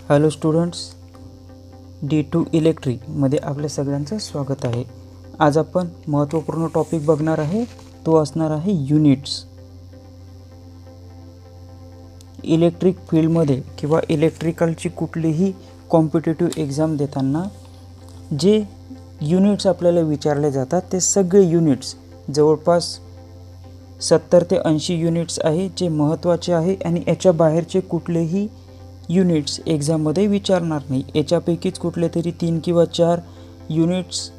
Hello students, D2 इलेक्ट्रिकमध्ये आपल्या सगळ्यांचं स्वागत आहे. आज आपण महत्त्वपूर्ण टॉपिक बघणार आहे, तो असणार आहे युनिट्स. इलेक्ट्रिक फील्डमध्ये किंवा इलेक्ट्रिकलची कुठलीही कॉम्पिटिटिव्ह एक्झाम देताना जे युनिट्स आपल्याला विचारले जातात ते सगळे युनिट्स जवळपास 70 ते 80 युनिट्स आहे जे महत्त्वाचे आहे आणि याच्या बाहेरचे कुठलेही युनिट्स एक्झाममध्ये विचारणार नाही. याच्यापैकीच कुठले तरी 3 किंवा 4 युनिट्स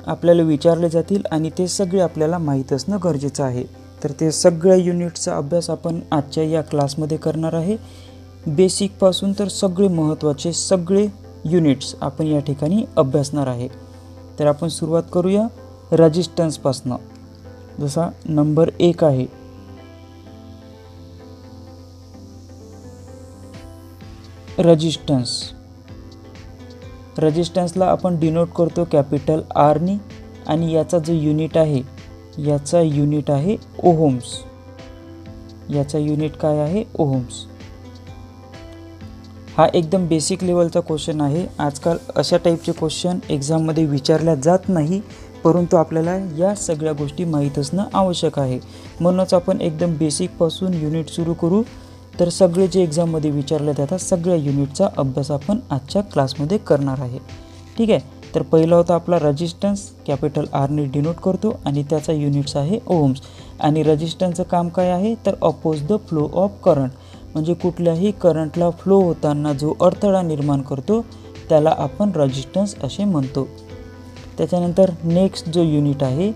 आपल्याला विचारले जातील आणि ते सगळे आपल्याला माहीत असणं गरजेचं आहे. तर ते सगळ्या युनिट्सचा अभ्यास आपण आजच्या या क्लासमध्ये करणार आहे. बेसिकपासून तर सगळे महत्त्वाचे सगळे युनिट्स आपण या ठिकाणी अभ्यासणार आहे. तर आपण सुरुवात करूया रेजिस्टन्सपासून. जसा नंबर 1 आहे रेजिस्टन्स. रेजिस्टन्सला आपण डिनोट करतो कॅपिटल आरनी आणि याचा जो युनिट आहे याचा युनिट आहे ओहम्स. याचा युनिट काय आहे? ओहम्स. हा एकदम बेसिक लेवलचा क्वेश्चन आहे. आजकाल अशा टाईपचे क्वेश्चन एक्झाममध्ये विचारल्या जात नाही, परंतु आपल्याला या सगळ्या गोष्टी माहीत असणं आवश्यक आहे. म्हणूनच आपण एकदम बेसिकपासून युनिट सुरू करू. तर सगळे जे एक्झाममध्ये विचारले जातात सगळ्या युनिटचा अभ्यास आपण आजच्या क्लासमध्ये करणार आहे. ठीक आहे. तर पहिला होता आपला रेजिस्टन्स, कॅपिटल आरने डिनोट करतो आणि त्याचा युनिट्स आहे ओहम्स. आणि रेजिस्टन्सचं काम काय आहे? तर oppose the flow of current, म्हणजे कुठल्याही करंटला फ्लो होताना जो अडथळा निर्माण करतो त्याला आपण रेजिस्टन्स असे म्हणतो. त्याच्यानंतर नेक्स्ट जो युनिट आहे,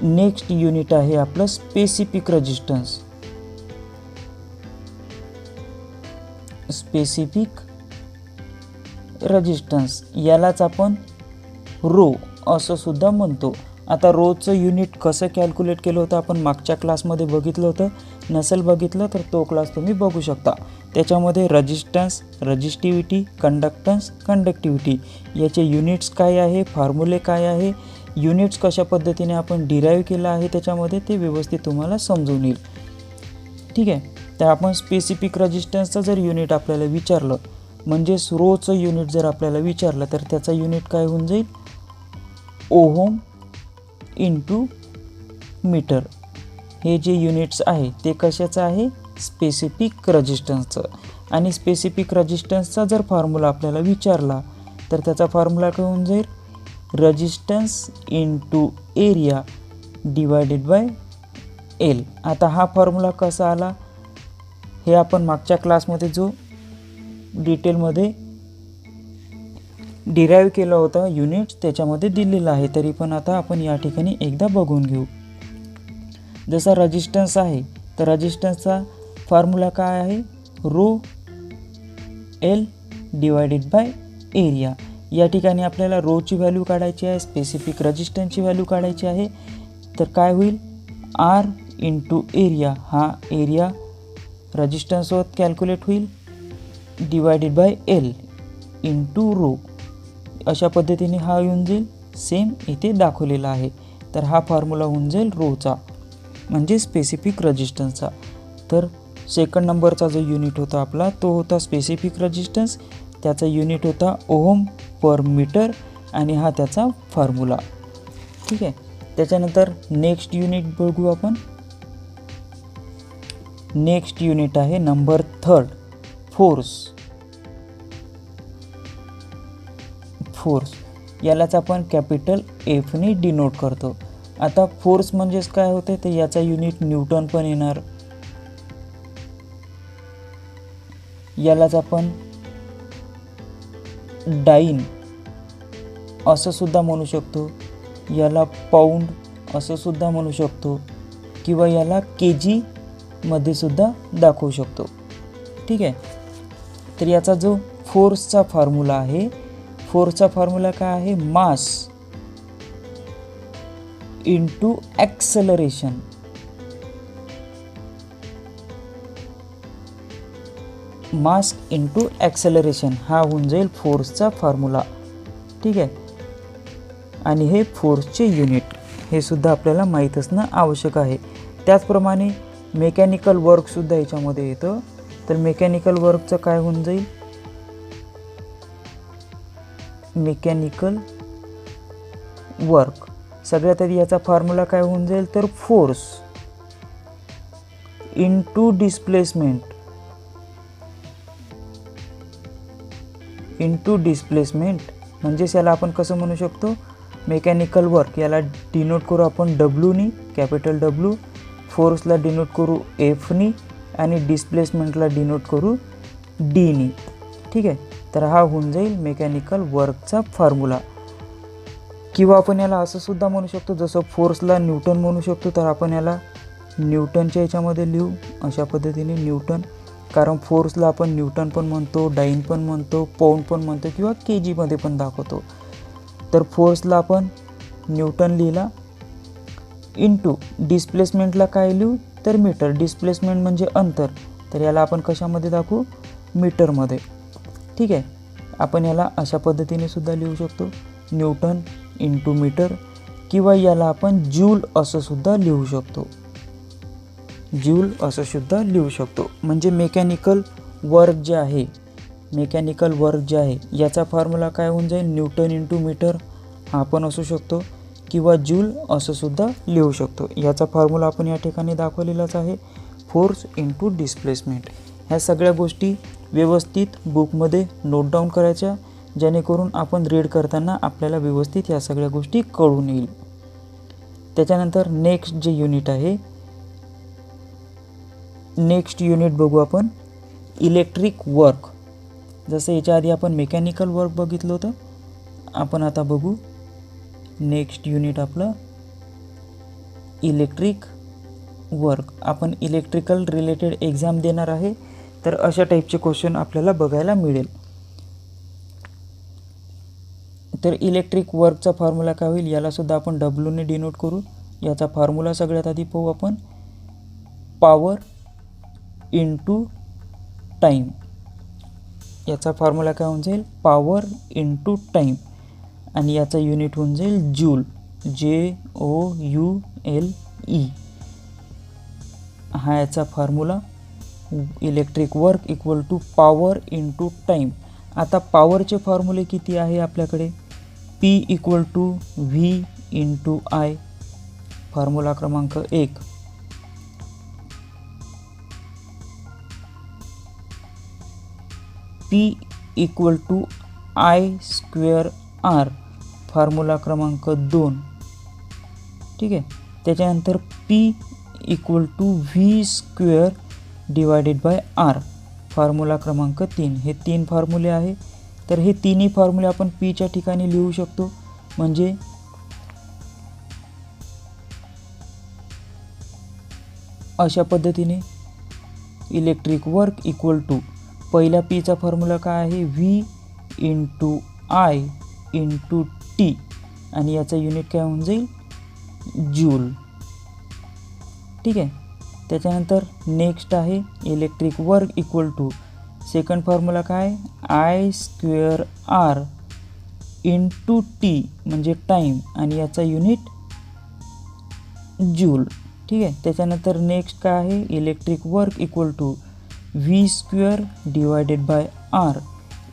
नेक्स्ट युनिट आहे आपलं स्पेसिफिक रेजिस्टन्स. स्पेसिफिक रेजिस्टन्स यालाच आपण रो असं सुद्धा म्हणतो. आता रोचं युनिट कसं कॅल्क्युलेट केलं होतं आपण मागच्या क्लासमध्ये बघितलं होतं. नसेल बघितलं तर तो क्लास तुम्ही बघू शकता. त्याच्यामध्ये रेजिस्टन्स, रेजिस्टिव्हिटी, कंडक्टन्स, कंडक्टिव्हिटी याचे युनिट्स काय आहे, फॉर्म्युले काय आहे, युनिट्स कशा पद्धतीने आपण डिराईव्ह केलं आहे त्याच्यामध्ये ते व्यवस्थित तुम्हाला समजून येईल. ठीक आहे. तर आपण स्पेसिफिक रेजिस्टन्सचं जर युनिट आपल्याला विचारलं, म्हणजेच रोचं युनिट जर आपल्याला विचारलं तर त्याचा युनिट काय होऊन जाईल? Ohm into metre. हे जे युनिट्स आहे ते कशाचं आहे? स्पेसिफिक रेजिस्टन्सचं. आणि स्पेसिफिक रेजिस्टन्सचा जर फॉर्म्युला आपल्याला विचारला तर त्याचा फॉर्म्युला काय होऊन जाईल? Resistance into area divided by L. आता हा फॉर्म्युला कसा आला हे आपण मागच्या क्लासमध्ये जो डिटेलमध्ये डिराईव्ह केला होता युनिट्स त्याच्यामध्ये दिलेला आहे. तरी पण आता आपण या ठिकाणी एकदा बघून घेऊ. जसा रेजिस्टन्स आहे तर रेजिस्टन्सचा फॉर्म्युला काय आहे? Rho L divided by area. या ठिकाणी आपल्याला रोची व्हॅल्यू काढायची आहे, स्पेसिफिक रेजिस्टन्सची व्हॅल्यू काढायची आहे. तर काय होईल? R into area. हा एरिया रेजिस्टन्ससोबत कॅल्क्युलेट होईल divided by L into rho. अशा पद्धतीने हा येऊन जाईल. सेम इथे दाखवलेला आहे. तर हा फॉर्म्युला होऊन जाईल रोचा म्हणजे स्पेसिफिक रेजिस्टन्सचा. तर सेकंड नंबरचा जो युनिट होता आपला तो होता स्पेसिफिक रेजिस्टन्स. त्याचा युनिट होता ओहम पर मीटर आणि हा त्याचा फॉर्म्युला. ठीक आहे. त्याच्यानंतर नेक्स्ट युनिट बघू आपण. नेक्स्ट युनिट आहे नंबर 3 फोर्स. फोर्स यालाच आपण कॅपिटल एफने डिनोट करतो. आता फोर्स म्हणजेच काय होते तर याचा युनिट न्यूटन पण येणार. यालाच आपण डाईन असं सुद्धा म्हणू शकतो, याला पाऊंड असं सुद्धा म्हणू शकतो किंवा याला केजी मध्ये सुद्धा दाखवू शकतो. ठीक आहे. तर याचा जो फोर्सचा फॉर्म्युला आहे, फोर्सचा फॉर्म्युला काय आहे? Mass into acceleration. Mass into acceleration हा होऊन जाईल फोर्सचा फॉर्म्युला. ठीक आहे. आणि हे फोर्सचे युनिट हे सुद्धा आपल्याला माहीत असणं आवश्यक आहे. त्याचप्रमाणे मेकॅनिकल वर्कसुद्धा याच्यामध्ये येतं. तर मेकॅनिकल वर्कचं काय होऊन जाईल? Mechanical work. सगळ्यात आधी याचा फॉर्म्युला काय होऊन जाईल तर फोर्स इंटू डिस्प्लेसमेंट म्हणजेच याला आपण कसं म्हणू शकतो, मेकॅनिकल वर्क याला डिनोट करू आपण डब्ल्यूनी, कॅपिटल डब्ल्यू, फोर्सला डिनोट करू एफनी आणि डिस्प्लेसमेंटला डिनोट करू डीनी. ठीक आहे, तर हा होऊन जाईल मेकॅनिकल वर्कचा फॉर्म्युला. किंवा आपण याला असं सुद्धा म्हणू शकतो, जसं फोर्सला न्यूटन म्हणू शकतो तर आपण याला न्यूटनच्या याच्यामध्ये लिहू अशा पद्धतीने न्यूटन, कारण फोर्सला आपण न्यूटन पण म्हणतो, डाईन पण म्हणतो, पाऊंड पण म्हणतो किंवा के जीमध्ये पण दाखवतो. तर फोर्सला आपण न्यूटन लिहिला, इंटू डिस्प्लेसमेंटला काय लिहू तर मीटर. डिस्प्लेसमेंट म्हणजे अंतर, तर याला आपण कशामध्ये दाखवू मीटरमध्ये. ठीक आहे, आपण याला अशा पद्धतीने सुद्धा लिहू शकतो, न्यूटन इंटू मीटर, किंवा याला आपण जूल असं सुद्धा लिहू शकतो, म्हणजे मेकॅनिकल वर्क जे आहे याचा फॉर्म्युला काय होऊन जाईल न्यूटन इंटू मीटर हा पण असू शकतो, किंवा जूल असं सुद्धा लिहू शकतो. याचा फॉर्म्युला आपण या ठिकाणी दाखवलेलाच आहे, फोर्स इंटू डिस्प्लेसमेंट. ह्या सगळ्या गोष्टी व्यवस्थित बुकमध्ये नोट डाऊन करायच्या, जेणेकरून आपण रीड करताना आपल्याला व्यवस्थित ह्या सगळ्या गोष्टी कळून येईल. त्याच्यानंतर नेक्स्ट जे युनिट आहे, नेक्स्ट युनिट बघू आपण इलेक्ट्रिक वर्क. जसं याच्या आधी आपण मेकॅनिकल वर्क बघितलं होतं, आपण आता बघू नेक्स्ट युनिट आपलं इलेक्ट्रिक वर्क. आपण इलेक्ट्रिकल रिलेटेड एक्झाम देणार आहे, तर अशा टाईपचे क्वेश्चन आपल्याला बघायला मिळेल. तर इलेक्ट्रिक वर्कचा फॉर्म्युला काय होईल, याला सुद्धा आपण डब्ल्यूने डिनोट करू. याचा फॉर्म्युला सगळ्यात आधी पाहू आपण, पॉवर इंटू टाईम. याचा फॉर्म्युला काय होऊन जाईल पॉवर इंटू टाईम, आणि याचा युनिट होऊन जाईल जूल, JOULE. हा याचा formula. Electric work equal to power into time. आता पॉवरचे फॉर्म्युले किती आहे आपल्याकडे, P equal to V into I, formula क्रमांक 1. P equal to I² R, formula क्रमांक 2. ठीक आहे, त्याच्यानंतर P equal to V² divided by R, formula क्रमांक 3. हे 3 फॉर्म्युले आहे. तर हे तिन्ही फॉर्म्युले आपण Pच्या ठिकाणी लिहू शकतो, म्हणजे अशा पद्धतीने इलेक्ट्रिक वर्क इक्वल टू पहिल्या Pचा फॉर्म्युला काय आहे V into I into T, आणि याचा युनिट काय होऊन जाईल जूल. ठीक आहे, त्याच्यानंतर नेक्स्ट आहे electric work equal to second formula काय I² R इंटू T म्हणजे टाईम, आणि याचा युनिट जूल. ठीक आहे, त्याच्यानंतर नेक्स्ट काय आहे electric work equal to V² divided by R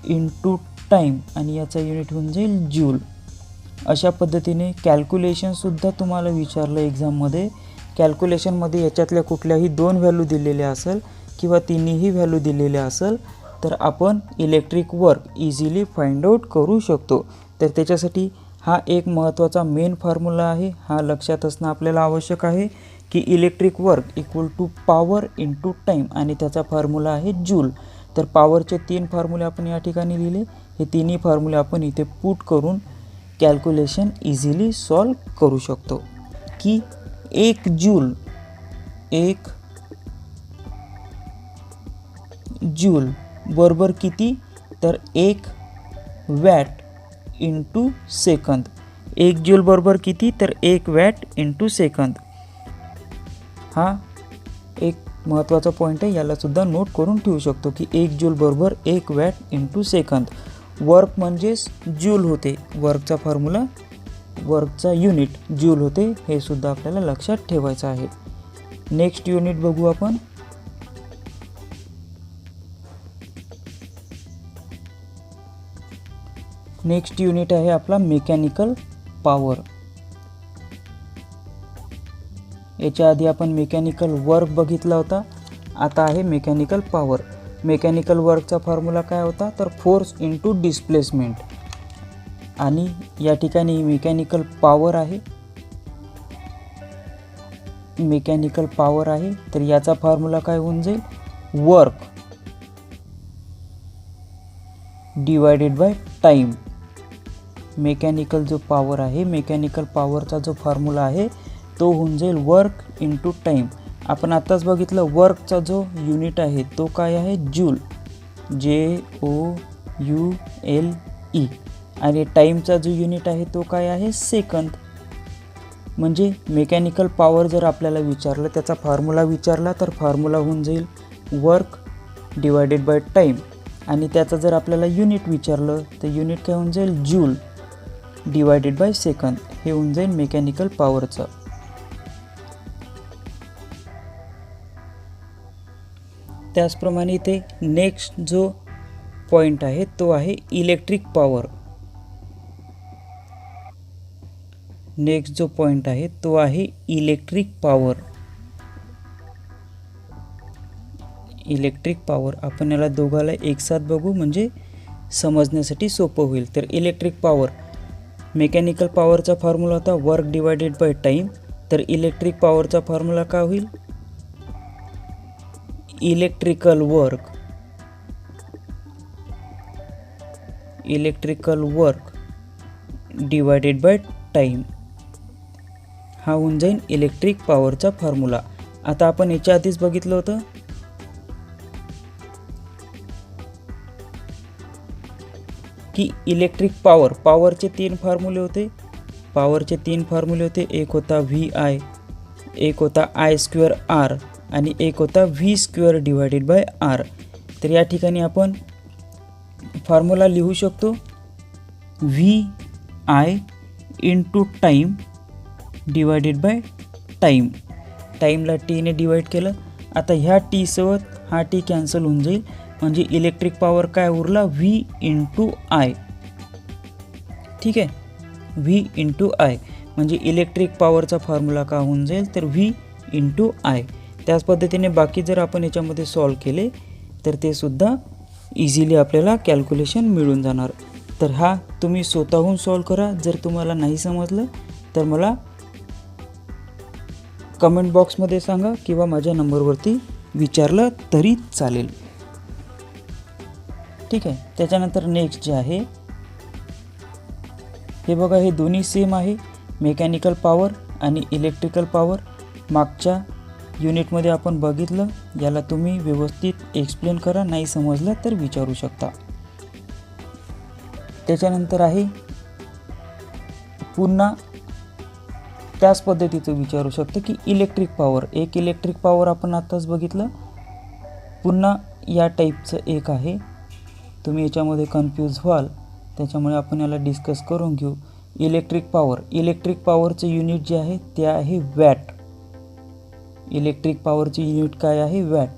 into time, आणि याचा युनिट होऊन जाईल जूल. अशा पद्धतीने कॅल्क्युलेशनसुद्धा तुम्हाला विचारलं एक्झाममध्ये. कॅल्क्युलेशनमध्ये याच्यातल्या कुठल्याही 2 व्हॅल्यू दिलेल्या असेल किंवा तिन्हीही व्हॅल्यू दिलेल्या असेल तर आपण electric work easily find out करू शकतो. तर त्याच्यासाठी हा एक महत्त्वाचा मेन फॉर्म्युला आहे, हा लक्षात असणं आपल्याला आवश्यक आहे की electric work equal to power into time, आणि त्याचा फॉर्म्युला आहे जूल. तर पॉवरचे 3 फॉर्म्युले आपण या ठिकाणी लिहिले, हे तिन्ही फॉर्म्युले आपण इथे पुट करून कॅल्क्युलेशन इझिली सॉल्व करू शकतो. की 1 जूल बरोबर किती तर 1 वॅट इंटू सेकंद. 1 जूल बरोबर किती तर 1 वॅट इंटू सेकंद. हा एक महत्त्वाचा पॉईंट आहे, याला सुद्धा नोट करून ठेवू शकतो की 1 जूल बरोबर 1 वॅट इंटू सेकंद. वर्क म्हणजेच जूल होते, वर्कचा फॉर्म्युला वर्कचा युनिट जूल होते, हे सुद्धा आपल्याला लक्षात ठेवायचं आहे. नेक्स्ट युनिट बघू आपण. नेक्स्ट युनिट आहे आपला मेकॅनिकल पॉवर. याच्या आधी आपण मेकॅनिकल वर्क बघितला होता, आता आहे मेकॅनिकल पॉवर. मेकॅनिकल वर्कचा फॉर्म्युला काय होता, तर फोर्स इंटू डिस्प्लेसमेंट. आणि या ठिकाणी मेकॅनिकल पॉवर आहे, मेकॅनिकल पॉवर आहे, तर याचा फॉर्म्युला काय होऊन जाईल, work divided by time. Mechanical जो पॉवर आहे, मेकॅनिकल पॉवरचा जो फॉर्म्युला आहे तो होऊन जाईल वर्क इंटू टाईम. आपण आत्ताच बघितलं वर्कचा जो युनिट आहे तो काय आहे, जूल, JOULE. आणि टाईमचा जो युनिट आहे तो काय आहे, सेकंद. म्हणजे मेकॅनिकल पॉवर जर आपल्याला विचारलं, त्याचा फॉर्म्युला विचारला, तर फॉर्म्युला होऊन जाईल वर्क डिवायडेड बाय टाईम. आणि त्याचं जर आपल्याला युनिट विचारलं तर युनिट काय होऊन जाईल, जूल डिवायडेड बाय सेकंद. हे होऊन जाईल मेकॅनिकल पॉवरचं. त्याचप्रमाणे इथे नेक्स्ट जो पॉईंट आहे तो आहे इलेक्ट्रिक पॉवर. नेक्स्ट जो पॉईंट आहे तो आहे इलेक्ट्रिक पॉवर. इलेक्ट्रिक पॉवर आपण याला दोघाला एकसाथ बघू म्हणजे समजण्यासाठी सोपं होईल. तर इलेक्ट्रिक पॉवर, मेकॅनिकल पॉवरचा फॉर्म्युला होता वर्क डिवायडेड बाय टाईम, तर इलेक्ट्रिक पॉवरचा फॉर्म्युला काय होईल, electrical work divided by time. हा होऊन जाईल इलेक्ट्रिक पॉवरचा फॉर्म्युला. आता आपण याच्या आधीच बघितलं होतं की इलेक्ट्रिक पॉवरचे तीन फॉर्म्युले होते. एक होता VI, एक होता I²R आणि एक होता V² डिवायडेड बाय R. तर या ठिकाणी आपण फॉर्म्युला लिहू शकतो VI into time divided bye time. टाईमला टीने डिवाइड केलं. आता ह्या टी सोबत हा टी कॅन्सल होऊन जाईल, म्हणजे इलेक्ट्रिक पॉवर काय उरला, V इंटू I. ठीक आहे, V इंटू I म्हणजे इलेक्ट्रिक पॉवरचा फॉर्म्युला का होऊन जाईल, तर V इंटू I. त्याच पद्धतीने बाकी जर आपण याच्यामध्ये सॉल्व केले तर ते सुद्धा इझिली आपल्याला कॅल्क्युलेशन मिळून जाणार. तर हा तुम्ही स्वतःहून सॉल्व करा. जर तुम्हाला नाही समजलं तर मला कमेंट बॉक्समध्ये सांगा किंवा माझ्या नंबरवरती विचारलं तरी चालेल. ठीक आहे. त्याच्यानंतर नेक्स्ट जे आहे हे बघा, हे दोन्ही सेम आहे, मेकॅनिकल पॉवर आणि इलेक्ट्रिकल पॉवर. मागच्या युनिटमध्ये आपण बघितलं, याला तुम्ही व्यवस्थित एक्सप्लेन करा, नाही समजलं तर विचारू शकता. त्याच्यानंतर आहे पुन्हा त्याच पद्धतीचं विचारू शकतो की इलेक्ट्रिक पॉवर. एक इलेक्ट्रिक पॉवर आपण आत्ताच बघितलं, पुन्हा या टाईपचं एक आहे. तुम्ही याच्यामध्ये कन्फ्यूज व्हाल, त्याच्यामुळे आपण याला डिस्कस करून घेऊ. इलेक्ट्रिक पॉवरचं युनिट जे आहे ते आहे वॅट. इलेक्ट्रिक पॉवरचे युनिट काय आहे, वॅट.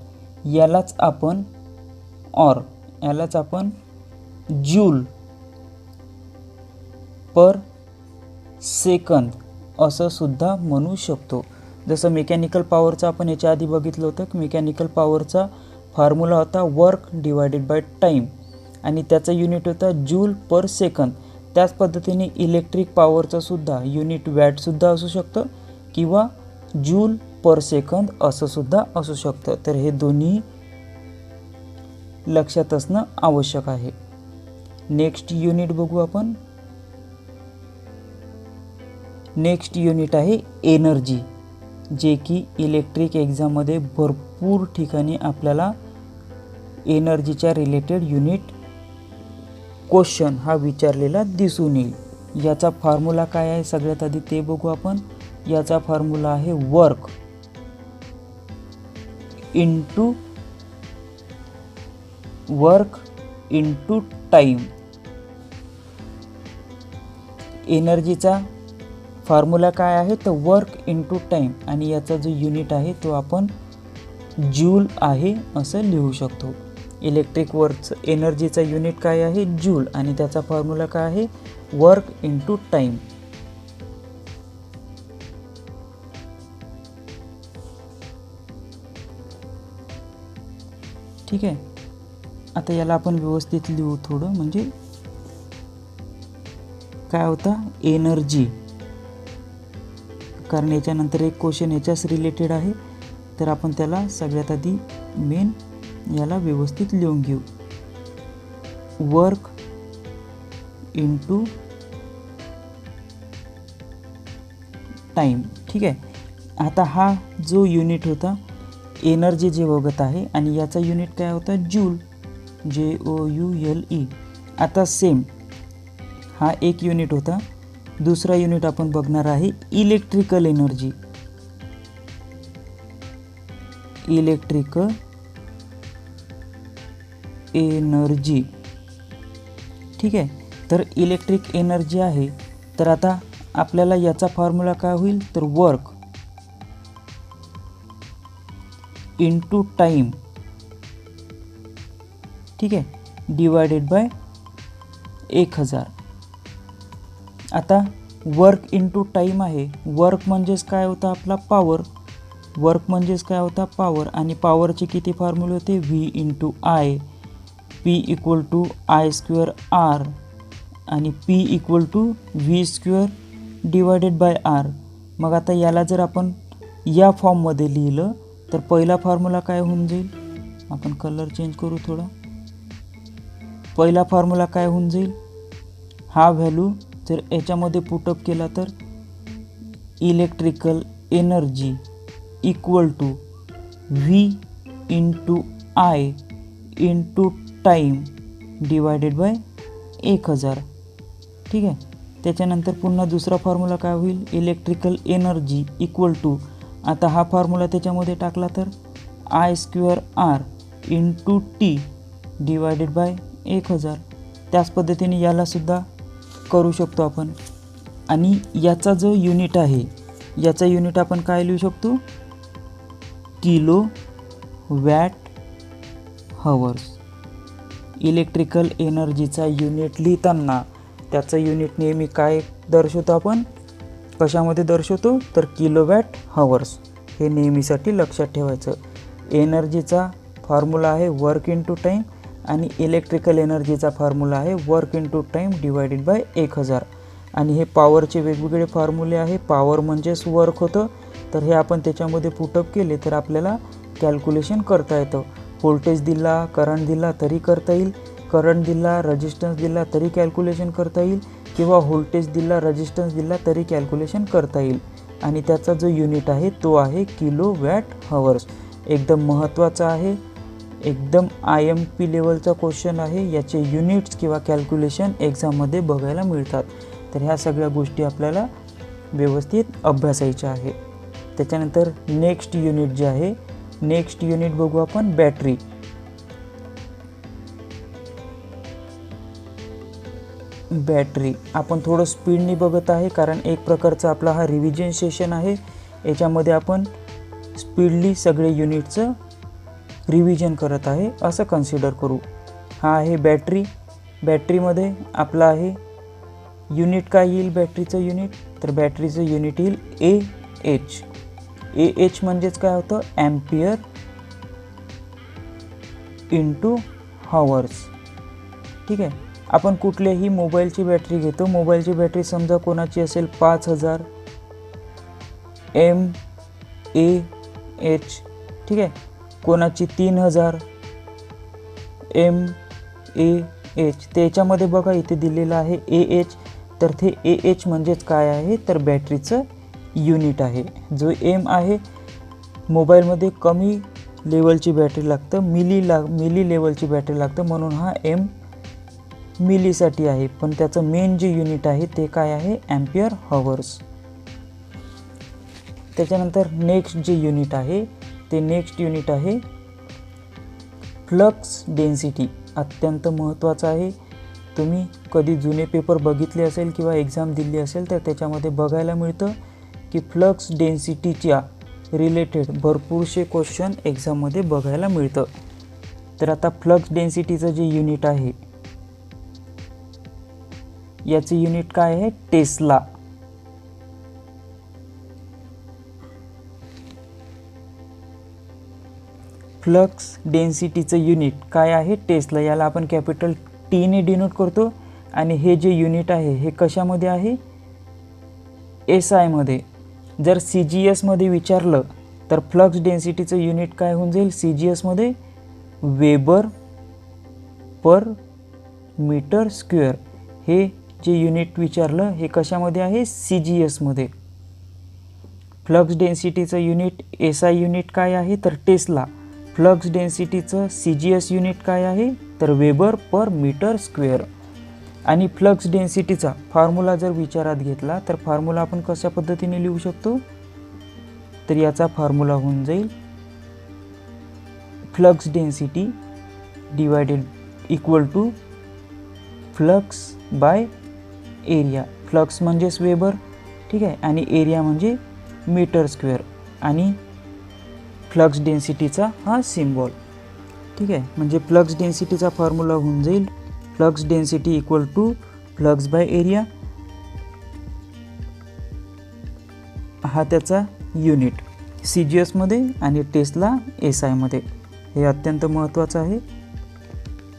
यालाच आपण जूल पर सेकंद असं सुद्धा म्हणू शकतो. जसं मेकॅनिकल पॉवरचा आपण याच्या आधी बघितलं होतं की मेकॅनिकल पॉवरचा फॉर्म्युला होता वर्क डिवायडेड बाय टाईम आणि त्याचा युनिट होता जूल पर सेकंद. त्याच पद्धतीने इलेक्ट्रिक पॉवरचा सुद्धा युनिट वॅटसुद्धा असू शकतं किंवा जूल पर सेकंद असं सुद्धा असू शकतं. तर हे दोन्ही लक्षात असणं आवश्यक आहे. नेक्स्ट युनिट बघू आपण. नेक्स्ट युनिट आहे एनर्जी, जे की इलेक्ट्रिक एक्झाममध्ये भरपूर ठिकाणी आपल्याला एनर्जीच्या रिलेटेड युनिट क्वेश्चन हा विचारलेला दिसून येईल. याचा फॉर्म्युला काय आहे सगळ्यात आधी ते बघू आपण. याचा फॉर्म्युला आहे वर्क इंटू टाईम. एनर्जीचा फॉर्म्युला काय आहे तर वर्क इंटू टाईम आणि याचा जो युनिट आहे तो आपण जूल आहे असं लिहू शकतो. इलेक्ट्रिक वर्कचं एनर्जीचा युनिट काय आहे जूल आणि त्याचा फॉर्म्युला काय आहे वर्क इंटू टाईम. ठीक आहे. आता याला आपण व्यवस्थित लिहू थोडं, म्हणजे काय होता एनर्जी, कारण याच्यानंतर एक क्वेश्चन याच्याच रिलेटेड आहे, तर आपण त्याला सगळ्यात आधी मेन याला व्यवस्थित लिहून घेऊ. Work into time. ठीक आहे. आता हा जो युनिट होता एनर्जी जे बघत आहे आणि याचा युनिट काय होता जूल, JOULE. आता सेम हा एक युनिट होता. दुसरा युनिट आपण बघणार आहे इलेक्ट्रिकल एनर्जी. Electrical energy. ठीक आहे. तर इलेक्ट्रिक एनर्जी आहे, तर आता आपल्याला याचा फॉर्म्युला काय होईल तर वर्क इंटू टाईम. ठीक आहे, डिवायडेड बाय 1000. आता वर्क इंटू टाईम आहे. वर्क म्हणजेच काय होता आपला पॉवर. वर्क म्हणजेच काय होता पॉवर, आणि पॉवरचे किती फॉर्म्युले होते V into I, P equal to I² R आणि P equal to V² divided by R. मग आता याला जर आपण या फॉर्ममध्ये लिहिलं तर पहिला फॉर्म्युला काय होऊन जाईल, आपण कलर चेंज करू थोडा. पहिला फॉर्म्युला काय होऊन जाईल, हा व्हॅल्यू जर याच्यामध्ये पुटअप केला तर electrical energy equal to V into I into time divided by 1000. ठीक आहे. त्याच्यानंतर पुन्हा दुसरा फॉर्म्युला काय होईल इलेक्ट्रिकल एनर्जी इक्वल टू, आता हा फॉर्म्युला त्याच्यामध्ये टाकला तर I² R into T divided by 1000. त्याच पद्धतीने याला सुद्धा करू शकतो आपण. आणि याचा जो युनिट आहे याचा युनिट आपण काय लिहू शकतो किलो वॅट हवर्स. इलेक्ट्रिकल एनर्जीचा युनिट लिहिताना त्याचं युनिट नेहमी काय दर्शवतो आपण, कशामध्ये दर्शवतो तर किलोवॅट हवर्स. हे नेहमीसाठी लक्षात ठेवायचं. एनर्जीचा फॉर्म्युला आहे वर्क इंटू टाईम आणि इलेक्ट्रिकल एनर्जीचा फॉर्म्युला आहे work into time divided by 1000. आणि हे पॉवरचे वेगवेगळे फॉर्म्युले आहे. पॉवर म्हणजेच वर्क होतं, तर हे आपण त्याच्यामध्ये पुटअप केले तर आपल्याला कॅल्क्युलेशन करता येतं. व्होल्टेज दिला, करंट दिला तरी करता येईल, करंट दिला, रेजिस्टन्स दिला तरी कॅल्क्युलेशन करता येईल, किंवा व्होल्टेज दिला, रेजिस्टन्स दिला तरी कॅल्क्युलेशन करता येईल. आणि त्याचा जो युनिट आहे तो आहे किलो वॅट हवर्स. एकदम महत्त्वाचा आहे, एकदम IMP लेवलचा क्वेश्चन आहे. याचे युनिट्स किंवा कॅल्क्युलेशन एक्झाममध्ये बघायला मिळतात. तर ह्या सगळ्या गोष्टी आपल्याला व्यवस्थित अभ्यासायच्या आहे. त्याच्यानंतर नेक्स्ट युनिट जे आहे, नेक्स्ट युनिट बघू आपण बॅटरी. बॅटरी आपण थोडं स्पीडनी बघत आहे, कारण एक प्रकारचा आपला हा रिव्हिजन सेशन आहे. याच्यामध्ये आपण स्पीडली सगळे युनिटचं रिव्हिजन करत आहे असं कन्सिडर करू. हा आहे बॅटरी. बॅटरीमध्ये आपला आहे युनिट काय येईल बॅटरीचं युनिट, तर बॅटरीचं युनिट येईल AH. AH म्हणजेच काय होतं ॲम्पियर इंटू हवर्स. ठीक आहे. आपण कुठल्याही मोबाईलची बॅटरी घेतो. मोबाईलची बॅटरी समजा कोणाची असेल 5000 mAh. ठीक आहे. कोणाची 3000 mAh. त्याच्यामध्ये बघा इथे दिलेलं आहे AH. तर ते AH म्हणजेच काय आहे तर बॅटरीचं युनिट आहे. जो M आहे मोबाईलमध्ये कमी लेवलची बॅटरी लागतं, मिली लेवलची बॅटरी लागतं, म्हणून हा M मिलीसाठी आहे. पण त्याचं मेन जे युनिट आहे ते काय आहे ॲम्पियर हवर्स. त्याच्यानंतर नेक्स्ट जे युनिट आहे ते नेक्स्ट युनिट आहे फ्लक्स डेन्सिटी. अत्यंत महत्त्वाचं आहे. तुम्ही कधी जुने पेपर बघितले असेल किंवा एक्झाम दिली असेल तर त्याच्यामध्ये बघायला मिळतं की फ्लक्स डेन्सिटीच्या रिलेटेड भरपूरसे क्वेश्चन एक्झाममध्ये बघायला मिळतं. तर आता फ्लक्स डेन्सिटीचं जे युनिट आहे याचे युनिट काय आहे? टेस्ला. फ्लक्स डेन्सिटीचं युनिट काय आहे? टेस्ला. याला आपण कॅपिटल टी ने डिनोट करतो आणि हे जे युनिट आहे हे कशामध्ये आहे? SI मध्ये. जर CGS मध्ये विचारलं तर फ्लक्स डेन्सिटीचं युनिट काय होऊन जाईल CGS मध्ये? Weber per metre square. हे जे युनिट विचारलं हे कशामध्ये आहे? CGS मध्ये. फ्लक्स डेन्सिटीचं युनिट SI युनिट काय आहे? तर टेस्ला. फ्लक्स डेन्सिटीचं CGS युनिट काय आहे? तर वेबर पर मीटर स्क्वेअर. आणि फ्लक्स डेन्सिटीचा फॉर्म्युला जर विचारात घेतला तर फॉर्म्युला आपण कशा पद्धतीने लिहू शकतो? तर याचा फॉर्म्युला होऊन जाईल flux density divided equal to flux by area. Flux म्हणजेच वेबर, ठीक आहे, आणि एरिया म्हणजे मीटर स्क्वेअर आणि फ्लक्स डेन्सिटीचा हा सिम्बॉल, ठीक आहे. म्हणजे फ्लक्स डेन्सिटीचा फॉर्म्युला होऊन जाईल flux density equal to flux by area, हा त्याचा युनिट CGS मध्ये आणि टेस्ला SI मध्ये. हे अत्यंत महत्त्वाचं आहे,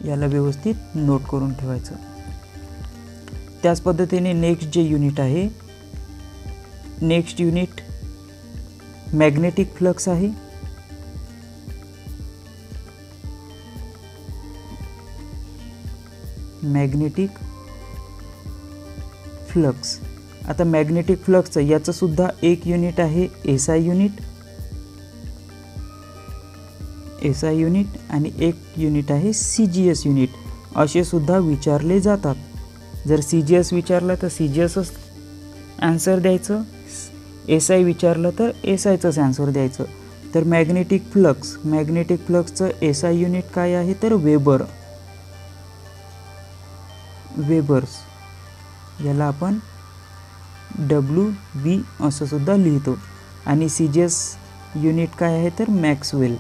याला व्यवस्थित नोट करून ठेवायचं. त्याच पद्धतीने नेक्स्ट जे युनिट आहे, नेक्स्ट युनिट मॅग्नेटिक फ्लक्स आहे. Magnetic flux. आता मॅग्नेटिक फ्लक्सचं याचं सुद्धा एक युनिट आहे SI युनिट, SI युनिट आणि एक युनिट आहे CGS युनिट. असे सुद्धा विचारले जातात. जर CGS विचारलं तर CGSच आन्सर द्यायचं, SI विचारलं तर SIचंच आन्सर द्यायचं. तर मॅग्नेटिक फ्लक्सचं SI युनिट काय आहे? तर वेबर. वेबर्स, याला आपण WB असं सुद्धा लिहितो. आणि CGS युनिट काय आहे? तर मॅक्सवेल.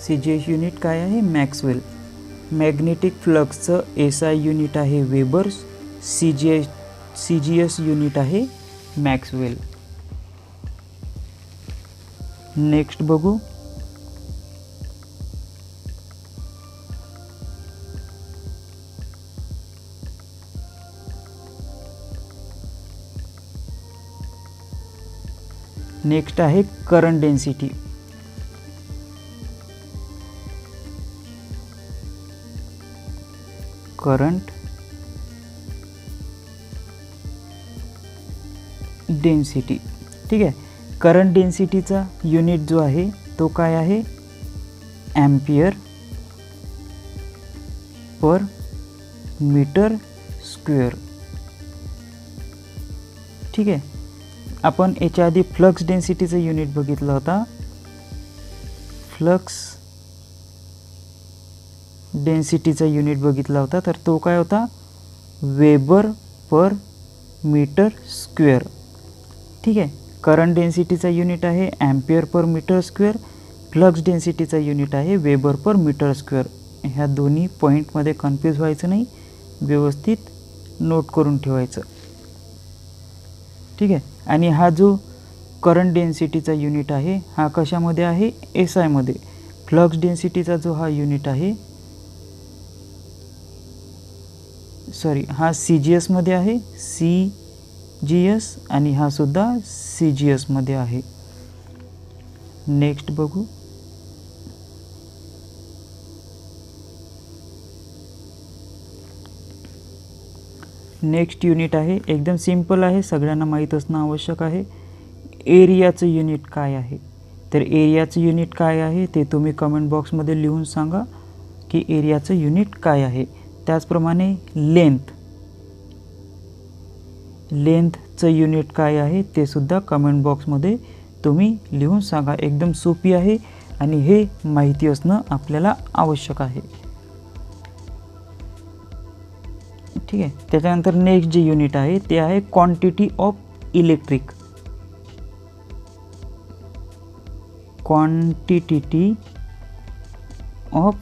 CGS युनिट काय आहे? मॅक्सवेल. मॅग्नेटिक फ्लक्सचं SI युनिट आहे वेबर्स, CGS युनिट आहे मॅक्सवेल. नेक्स्ट बघू. नेक्स्ट आहे करंट डेन्सिटी. करंट डेन्सिटी, ठीक आहे. करंट डेन्सिटीचा युनिट जो आहे तो काय आहे? एम्पियर पर मीटर स्क्वेअर, ठीक आहे. आपण याच्या आधी फ्लक्स डेन्सिटीचं युनिट बघितलं होता. फ्लक्स डेन्सिटीचा युनिट बघितला होता, तर तो काय होता? वेबर पर मीटर स्क्वेअर, ठीक आहे. करंट डेन्सिटीचा युनिट आहे ampere per metre square. Flux डेन्सिटीचा unit आहे वेबर पर मीटर स्क्वेअर. ह्या दोन्ही पॉईंटमध्ये कन्फ्यूज व्हायचं नाही, व्यवस्थित नोट करून ठेवायचं, ठीक आहे. आणि हा जो करंट डेन्सिटीचा युनिट आहे हा कशामध्ये आहे? SI मध्ये. फ्लक्स डेन्सिटीचा जो हा युनिट आहे, हा CGS मध्ये आहे, CGS, आणि हा सुद्धा CGS मध्ये आहे. नेक्स्ट बघू. नेक्स्ट युनिट आहे, एकदम सिंपल आहे, सगळ्यांना माहीत असणं आवश्यक आहे. एरियाचं युनिट काय आहे? तर एरियाचं युनिट काय आहे ते तुम्ही कमेंट बॉक्समध्ये लिहून सांगा की एरियाचं युनिट काय आहे. त्याचप्रमाणे लेंथचं युनिट काय आहे ते सुद्धा कमेंट बॉक्समध्ये तुम्ही लिहून सांगा. एकदम सोपी आहे आणि हे माहिती असणं आपल्याला आवश्यक आहे, ठीक आहे. त्याच्यानंतर नेक्स्ट जे युनिट आहे ते आहे quantity of electric. Quantity of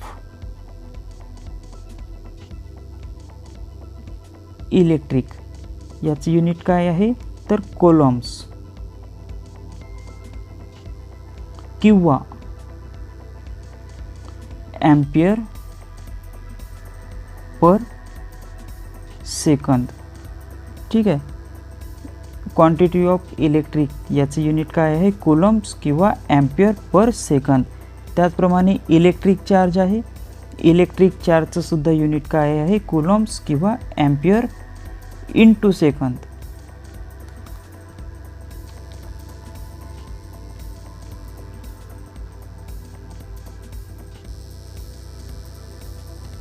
electric, याचं युनिट काय आहे तर कोलॉम्स, किंवा एम्पियर पर सेकंद. ठीक आहे, क्वांटिटी ऑफ इलेक्ट्रिक याचं युनिट काय आहे कोलॉम्स किंवा एम्पियर पर सेकंद. त्याचप्रमाणे इलेक्ट्रिक चार्ज आहे, इलेक्ट्रिक चार्जचं सुद्धा युनिट काय आहे कोलॉम्स किंवा एम्पियर इंटू सेकंद.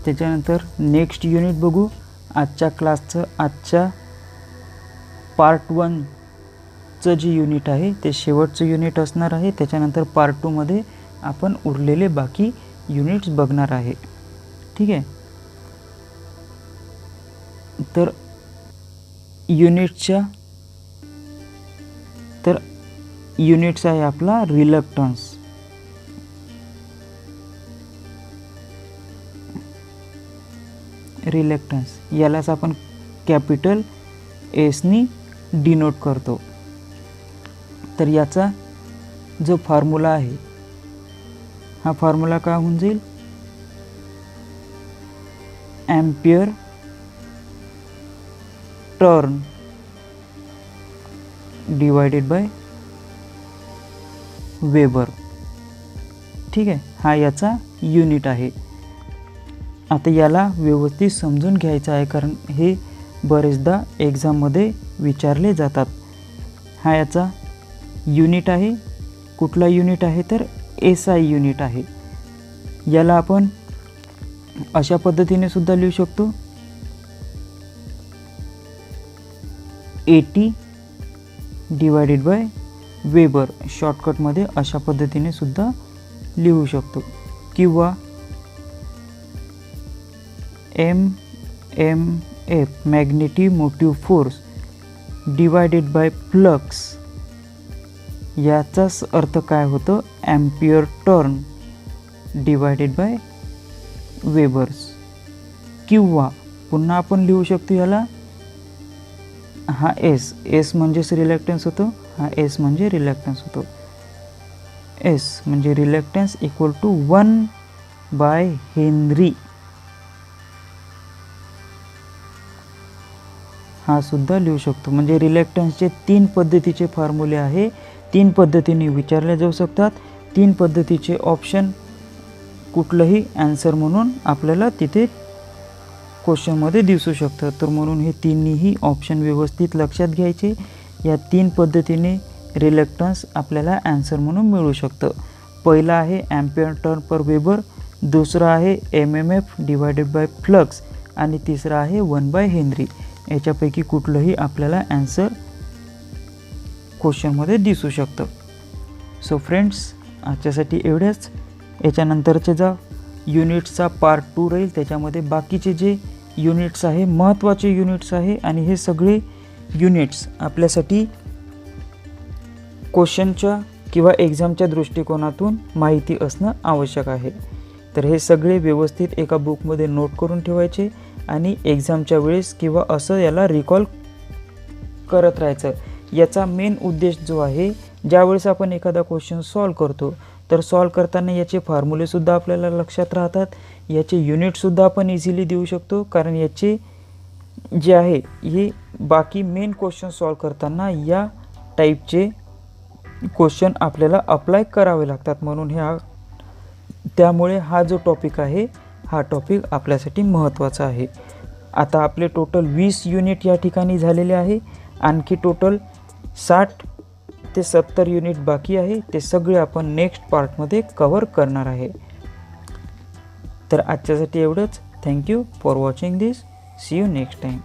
त्याच्यानंतर नेक्स्ट युनिट बघू आजच्या क्लासचं. आजच्या पार्ट 1चं जे युनिट आहे ते शेवटचं युनिट असणार आहे. त्याच्यानंतर पार्ट 2मध्ये आपण उरलेले बाकी युनिट्स बघणार आहे. ठीक आहे, तर युनिट्स आहे आपला रिलक्टन्स. यालाच आपण कॅपिटल एसनी डिनोट करतो. तर याचा जो फॉर्म्युला आहे हा फॉर्म्युला काय होऊन जाईल ampere turn divided by weber. ठीक आहे, हा याचा युनिट आहे. आता याला व्यवस्थित समजून घ्यायचं आहे कारण हे बरेचदा एक्झाममध्ये विचारले जातात. हा याचा युनिट आहे. कुठला युनिट आहे तर SI युनिट आहे. याला आपण अशा पद्धतीने सुद्धा लिहू शकतो 80 डिवाइडेड बाय वेबर. शॉर्टकटमध्ये अशा पद्धतीने सुद्धा लिहू शकतो. किंवा MMF magnetic motive force divided by flux. याचाच अर्थ काय होतं ampere turn divided by Weber's. किंवा पुन्हा आपण लिहू शकतो याला हा S म्हणजेच रिलॅक्टन्स होतो, हा S म्हणजे रिलॅक्टन्स होतो. S म्हणजे रिलॅक्टन्स इक्वल टू 1/हेनरी. हा सुद्धा लिहू शकतो. म्हणजे रिलॅक्टन्सचे 3 पद्धतीचे फॉर्म्युले आहे. 3 पद्धतीने विचारले जाऊ शकतात. 3 पद्धतीचे ऑप्शन कुठलंही आन्सर म्हणून आपल्याला तिथे क्वेश्चनमध्ये दिसू शकतं. तर म्हणून हे तिन्ही ऑप्शन व्यवस्थित लक्षात घ्यायचे. या 3 पद्धतीने रिलॅक्टन्स आपल्याला आन्सर म्हणून मिळू शकतं. पहिला आहे एम्पियर टर्न पर वेबर, दुसरा आहे MMF डिवाइडेड बाय फ्लक्स आणि तिसरा आहे 1/हेनरी. याच्यापैकी कुठलंही आपल्याला आन्सर क्वेश्चनमध्ये दिसू शकतं. सो फ्रेंड्स, आजच्यासाठी एवढंच. याच्यानंतरचे जा युनिट्सचा पार्ट 2 राहील. त्याच्यामध्ये बाकीचे जे युनिट्स आहे महत्त्वाचे युनिट्स आहे आणि हे सगळे युनिट्स आपल्यासाठी क्वेश्चनच्या किंवा एक्झामच्या दृष्टिकोनातून माहिती असणं आवश्यक आहे. तर हे सगळे व्यवस्थित एका बुकमध्ये नोट करून ठेवायचे आणि एक्झामच्या वेळेस किंवा असं याला रिकॉल करत राहायचं. याचा मेन उद्देश जो आहे, ज्यावेळेस आपण एखादा क्वेश्चन सॉल्व करतो तर सॉल्व करताना याचे फॉर्म्युलेसुद्धा आपल्याला लक्षात राहतात. याचे युनिटसुद्धा आपण इझिली देऊ शकतो कारण याचे जे आहे हे बाकी मेन क्वेश्चन सॉल्व करताना या टाईपचे क्वेश्चन आपल्याला अप्लाय करावे लागतात. म्हणून त्यामुळे हा जो टॉपिक आहे हा टॉपिक आपल्यासाठी महत्त्वाचा आहे. आता आपले टोटल 20 युनिट या ठिकाणी झालेले आहे. आणखी टोटल 60 ते 70 युनिट बाकी आहे. ते सगळे आपण नेक्स्ट पार्टमध्ये कव्हर करणार आहे. तर आजच्यासाठी एवढंच. Thank you for watching this. See you next time.